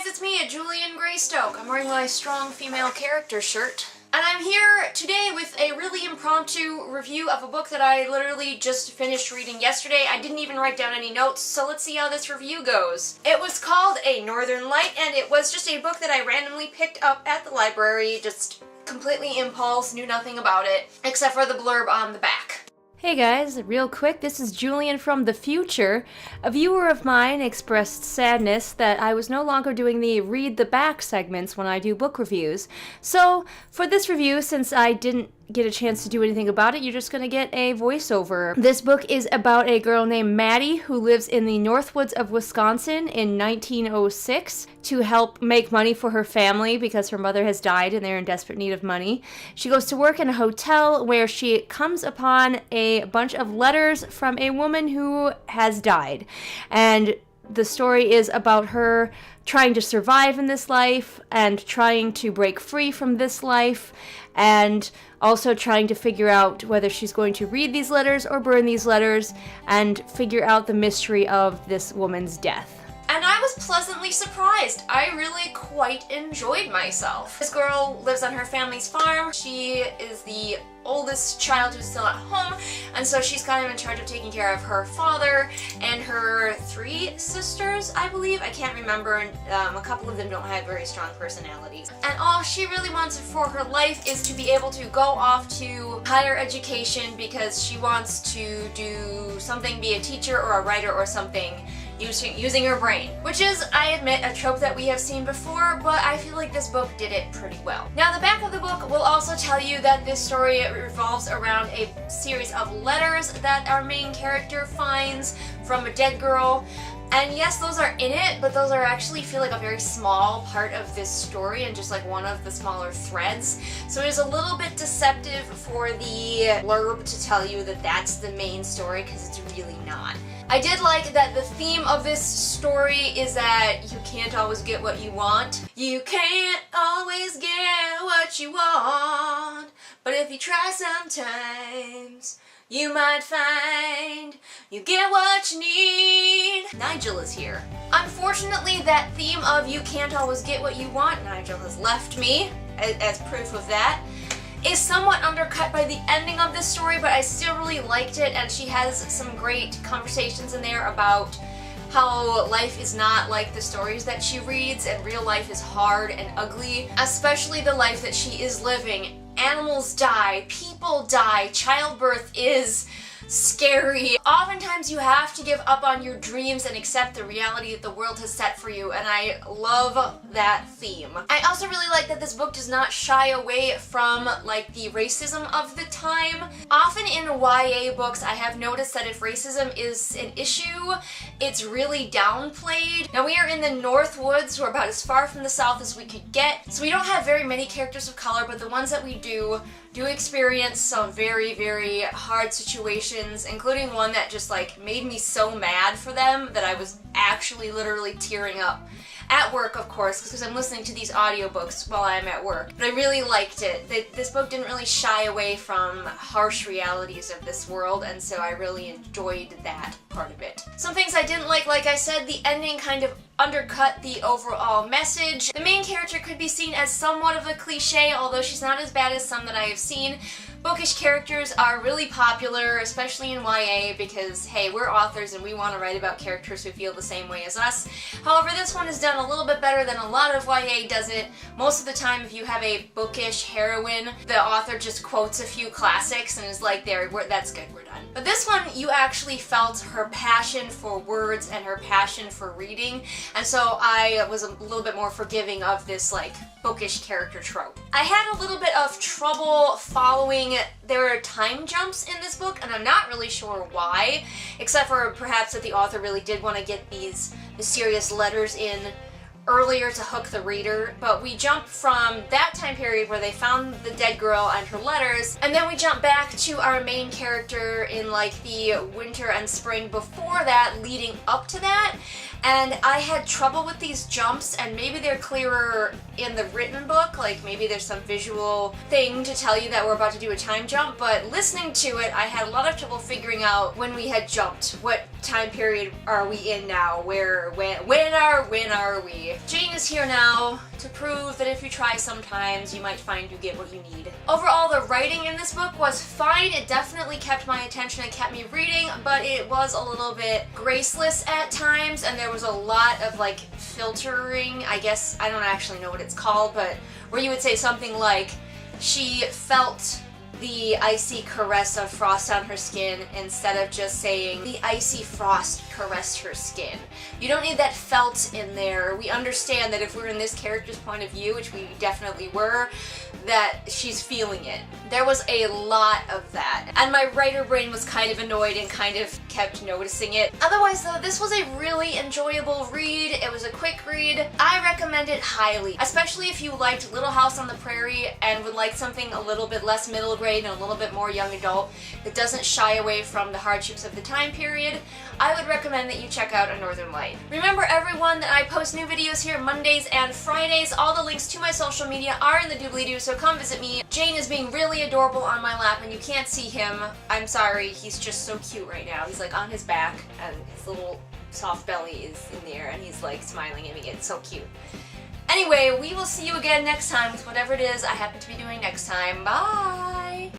guys, it's me, Julian Greystoke. I'm wearing my strong female character shirt. And I'm here today with a really impromptu review of a book that I literally just finished reading yesterday. I didn't even write down any notes, so let's see how this review goes. It was called A Northern Light, and it was just a book that I randomly picked up at the library, just completely impulse, knew nothing about it, except for the blurb on the back. Hey guys, real quick, this is Julian from the future. A viewer of mine expressed sadness that I was no longer doing the read the back segments when I do book reviews. So, for this review, since I didn't get a chance to do anything about it, you're just gonna get a voiceover. This book is about a girl named Maddie who lives in the Northwoods of Wisconsin in 1906 to help make money for her family because her mother has died and they're in desperate need of money. She goes to work in a hotel where she comes upon a bunch of letters from a woman who has died. And the story is about her trying to survive in this life and trying to break free from this life and also trying to figure out whether she's going to read these letters or burn these letters and figure out the mystery of this woman's death. And I was pleasantly surprised. I really quite enjoyed myself. This girl lives on her family's farm. She is the oldest child who's still at home, and so she's kind of in charge of taking care of her father and her three sisters, I believe. I can't remember. A couple of them don't have very strong personalities. And all she really wants for her life is to be able to go off to higher education because she wants to do something, be a teacher or a writer or something, using her brain. Which is, I admit, a trope that we have seen before, but I feel like this book did it pretty well. Now, the back of the book will also tell you that this story revolves around a series of letters that our main character finds from a dead girl. And yes, those are in it, but those are actually feel like a very small part of this story and just like one of the smaller threads. So it is a little bit deceptive for the blurb to tell you that that's the main story, because it's really not. I did like that the theme of this story is that you can't always get what you want. You can't always get what you want, but if you try sometimes, you might find you get what you need. Nigel is here. Unfortunately, that theme of you can't always get what you want, Nigel has left me as proof of that, is somewhat undercut by the ending of this story, but I still really liked it, and she has some great conversations in there about how life is not like the stories that she reads, and real life is hard and ugly, especially the life that she is living. Animals die, people die, childbirth is scary. Oftentimes you have to give up on your dreams and accept the reality that the world has set for you, and I love that theme. I also really like that this book does not shy away from like the racism of the time. Often in YA books I have noticed that if racism is an issue, it's really downplayed. Now we are in the Northwoods, we're about as far from the South as we could get, so we don't have very many characters of color, but the ones that we do experience some very, very hard situations, including one that just like made me so mad for them that I was actually literally tearing up. At work, of course, because I'm listening to these audiobooks while I'm at work. But I really liked it. This book didn't really shy away from harsh realities of this world, and so I really enjoyed that part of it. Some things I didn't like I said, the ending kind of undercut the overall message. The main character could be seen as somewhat of a cliche, although she's not as bad as some that I have seen. Bookish characters are really popular, especially in YA, because hey, we're authors and we want to write about characters who feel the same way as us. However, this one is done a little bit better than a lot of YA does it. Most of the time, if you have a bookish heroine, the author just quotes a few classics and is like, there, that's good, we're done. But this one, you actually felt her passion for words and her passion for reading, and so I was a little bit more forgiving of this like bookish character trope. I had a little bit of trouble following. There are time jumps in this book, and I'm not really sure why, except for perhaps that the author really did want to get these mysterious letters in earlier to hook the reader, but we jump from that time period where they found the dead girl and her letters, and then we jump back to our main character in like the winter and spring before that, leading up to that, And I had trouble with these jumps, and maybe they're clearer in the written book, like maybe there's some visual thing to tell you that we're about to do a time jump, but listening to it, I had a lot of trouble figuring out when we had jumped. What time period are we in now? When are we? Jane is here now to prove that if you try sometimes, you might find you get what you need. Overall, the writing in this book was fine. It definitely kept my attention and kept me reading, but it was a little bit graceless at times, and there was a lot of like filtering, I guess, I don't actually know what it's called, but where you would say something like, she felt the icy caress of frost on her skin, instead of just saying the icy frost caressed her skin. You don't need that felt in there. We understand that if we're in this character's point of view, which we definitely were, that she's feeling it. There was a lot of that, and my writer brain was kind of annoyed and kind of kept noticing it. Otherwise though, this was a really enjoyable read. It was a quick read. I recommend it highly, especially if you liked Little House on the Prairie and would like something a little bit less middle grade and a little bit more young adult that doesn't shy away from the hardships of the time period. I would recommend that you check out A Northern Light. Remember everyone that I post new videos here Mondays and Fridays. All the links to my social media are in the doobly-doo, so come visit me. Jane is being really adorable on my lap and you can't see him. I'm sorry, he's just so cute right now. He's like on his back and his little soft belly is in there and he's like smiling at me. It's so cute. Anyway, we will see you again next time with whatever it is I happen to be doing next time. Bye!